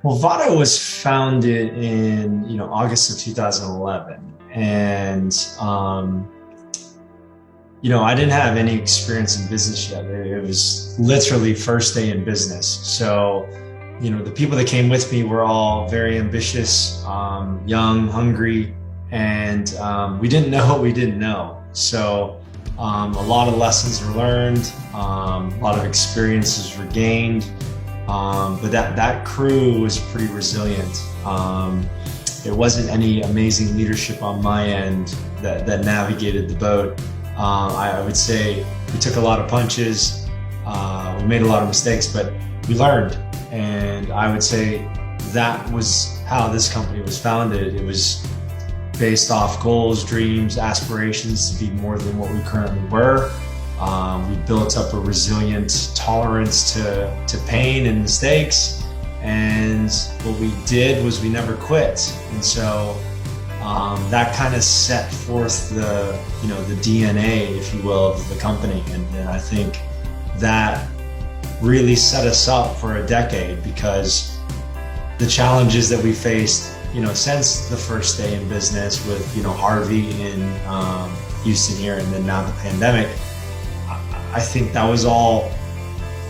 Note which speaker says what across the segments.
Speaker 1: Well, Vaddo was founded in August of 2011, and I didn't have any experience in business yet. It was literally first day in business. So, the people that came with me were all very ambitious, young, hungry, and we didn't know what we didn't know. So, a lot of lessons were learned, a lot of experiences were gained. But that crew was pretty resilient. There wasn't any amazing leadership on my end that navigated the boat. I would say we took a lot of punches, we made a lot of mistakes, but we learned. And I would say that was how this company was founded. It was based off goals, dreams, aspirations to be more than what we currently were. We built up a resilient tolerance to pain and mistakes. And what we did was we never quit. And so that kind of set forth the DNA, if you will, of the company. And I think that really set us up for a decade, because the challenges that we faced, since the first day in business with, Harvey in Houston here, and then now the pandemic, I think that was all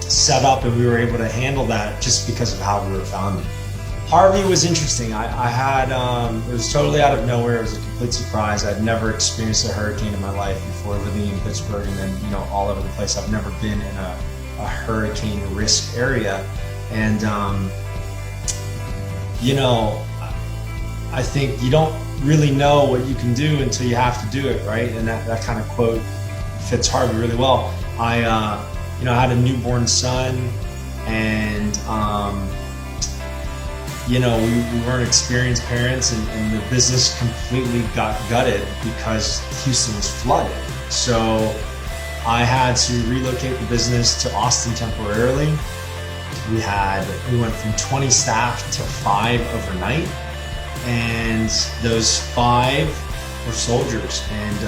Speaker 1: set up and we were able to handle that just because of how we were founded. Harvey was interesting. I had, it was totally out of nowhere. It was a complete surprise. I'd never experienced a hurricane in my life before, living in Pittsburgh and then, all over the place. I've never been in a hurricane risk area. And, I think you don't really know what you can do until you have to do it, right? And that kind of quote fits Harvey really well. I had a newborn son, and we weren't experienced parents, and the business completely got gutted because Houston was flooded. So I had to relocate the business to Austin temporarily. We went from 20 staff to 5 overnight, and those 5 were soldiers, and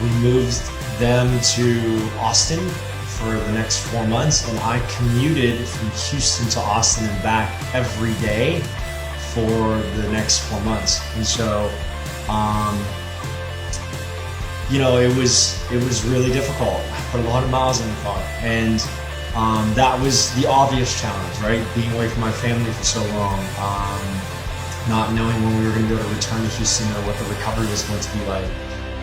Speaker 1: we moved them to Austin for the next 4 months, and I commuted from Houston to Austin and back every day for the next 4 months. And so it was really difficult. I put a lot of miles in the car, and that was the obvious challenge, right? Being away from my family for so long, not knowing when we were going to be able to return to Houston or what the recovery was going to be like.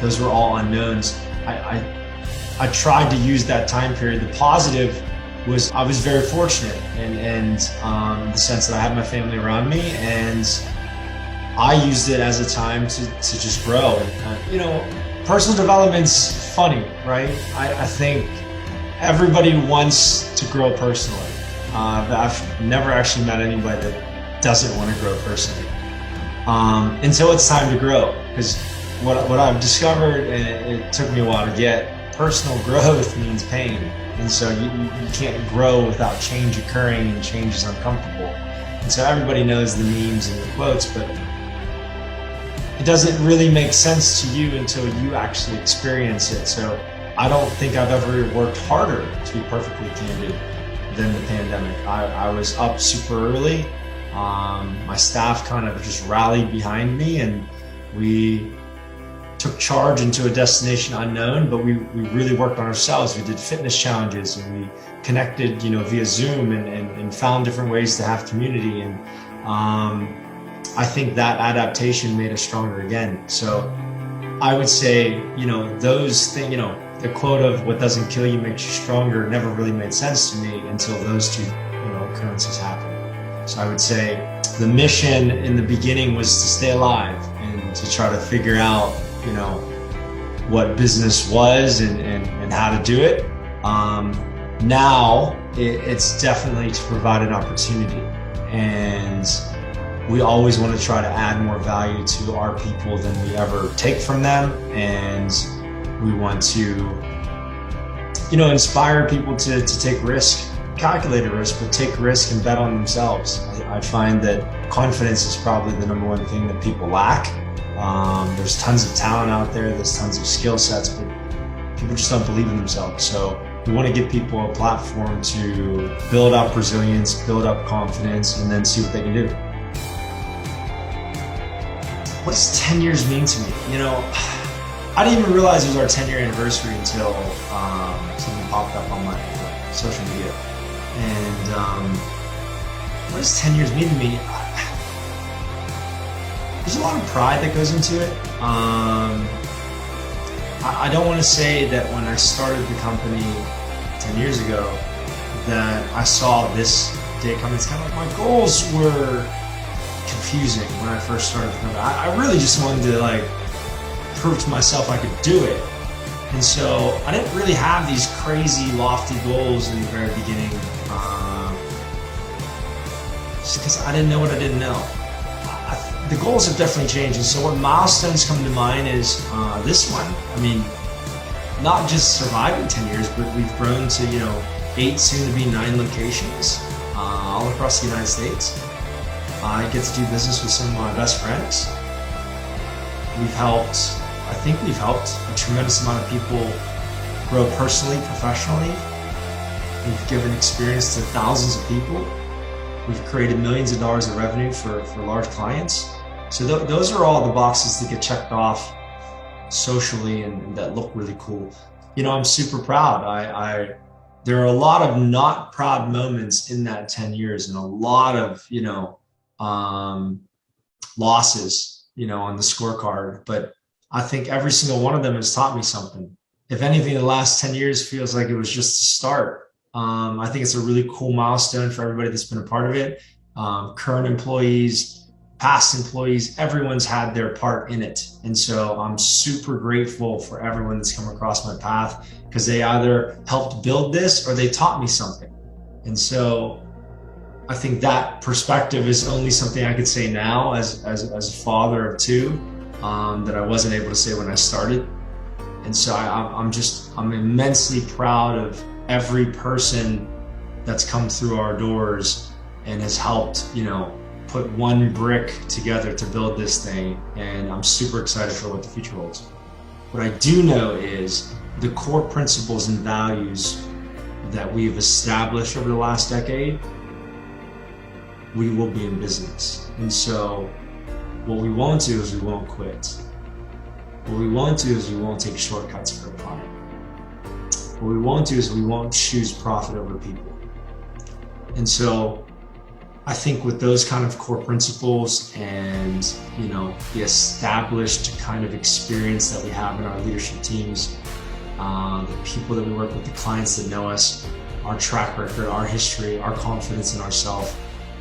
Speaker 1: Those were all unknowns. I tried to use that time period. The positive was I was very fortunate, and in the sense that I had my family around me, and I used it as a time to just grow. And, personal development's funny, right? I think everybody wants to grow personally. But I've never actually met anybody that doesn't want to grow personally until it's time to grow. Because what I've discovered, and it took me a while to get, personal growth means pain. And so you can't grow without change occurring, and change is uncomfortable. And so everybody knows the memes and the quotes, but it doesn't really make sense to you until you actually experience it. So I don't think I've ever worked harder, to be perfectly candid, than the pandemic. I was up super early. My staff kind of just rallied behind me, and we took charge into a destination unknown, but we really worked on ourselves. We did fitness challenges, and we connected, via Zoom, and found different ways to have community. And I think that adaptation made us stronger again. So I would say, those things, the quote of "what doesn't kill you makes you stronger" never really made sense to me until those two, occurrences happened. So I would say the mission in the beginning was to stay alive and to try to figure out, what business was and how to do it. Now it's definitely to provide an opportunity, and we always want to try to add more value to our people than we ever take from them. And we want to, inspire people to take risk, calculated risk, but take risk and bet on themselves. I find that confidence is probably the number one thing that people lack. There's tons of talent out there, there's tons of skill sets, but people just don't believe in themselves. So We want to give people a platform to build up resilience, build up confidence, and then see what they can do. What does 10 years mean to me? I didn't even realize it was our 10-year anniversary until something popped up on my social media. And what does 10 years mean to me? There's a lot of pride that goes into it. I don't want to say that when I started the company 10 years ago that I saw this day coming. It's kind of like my goals were confusing when I first started the company. I really just wanted to prove to myself I could do it. And so I didn't really have these crazy lofty goals in the very beginning, just because I didn't know what I didn't know. The goals have definitely changed, and so what milestones come to mind is this one. I mean, not just surviving 10 years, but we've grown to 8, soon to be 9 locations all across the United States. I get to do business with some of my best friends. I think we've helped a tremendous amount of people grow personally, professionally. We've given experience to thousands of people. We've created millions of dollars of revenue for large clients. So those are all the boxes that get checked off socially and that look really cool. I'm super proud. There are a lot of not proud moments in that 10 years and a lot of, losses, on the scorecard. But I think every single one of them has taught me something. If anything, the last 10 years feels like it was just the start. I think it's a really cool milestone for everybody that's been a part of it. Current employees, past employees, everyone's had their part in it. And so I'm super grateful for everyone that's come across my path because they either helped build this or they taught me something. And so I think that perspective is only something I could say now as a father of 2 that I wasn't able to say when I started. And so I'm immensely proud of every person that's come through our doors and has helped, put one brick together to build this thing. And I'm super excited for what the future holds. What I do know is the core principles and values that we've established over the last decade, we will be in business. And so what we won't do is we won't quit. What we won't do is we won't take shortcuts for a client. What we won't do is we won't choose profit over people. And so I think with those kind of core principles and, the established kind of experience that we have in our leadership teams, the people that we work with, the clients that know us, our track record, our history, our confidence in ourselves,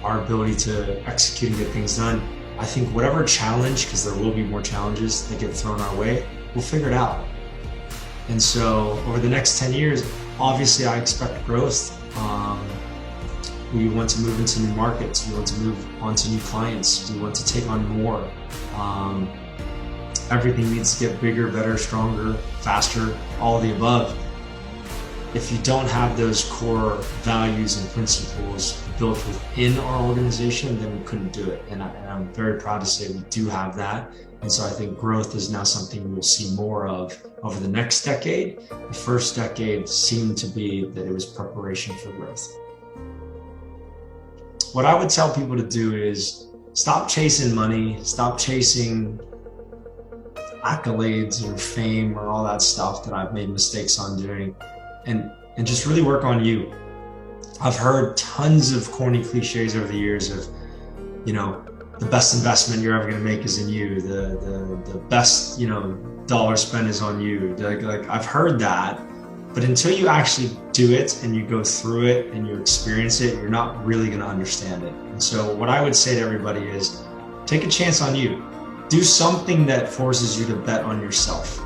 Speaker 1: our ability to execute and get things done, I think whatever challenge, because there will be more challenges that get thrown our way, we'll figure it out. And so over the next 10 years, obviously I expect growth. We want to move into new markets. We want to move on to new clients. We want to take on more. Everything needs to get bigger, better, stronger, faster, all the above. If you don't have those core values and principles built within our organization, then we couldn't do it. And I'm very proud to say we do have that. And so I think growth is now something we will see more of over the next decade. The first decade seemed to be that it was preparation for growth. What I would tell people to do is stop chasing money, stop chasing accolades or fame or all that stuff that I've made mistakes on doing, and just really work on you. I've heard tons of corny cliches over the years of, the best investment you're ever going to make is in you. The best, dollar spent is on you. Like I've heard that, but until you actually do it and you go through it and you experience it, you're not really going to understand it. And so what I would say to everybody is take a chance on you. Do something that forces you to bet on yourself,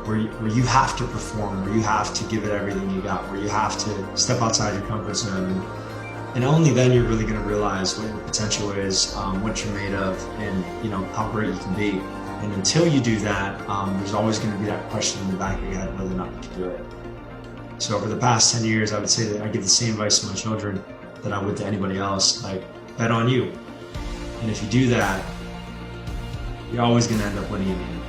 Speaker 1: where you have to perform, where you have to give it everything you got, where you have to step outside your comfort zone. And only then you're really going to realize what your potential is, what you're made of, and how great you can be. And until you do that, there's always going to be that question in the back of your head whether or not you can do it. So over the past 10 years, I would say that I give the same advice to my children that I would to anybody else, like bet on you. And if you do that, you're always going to end up winning in the end.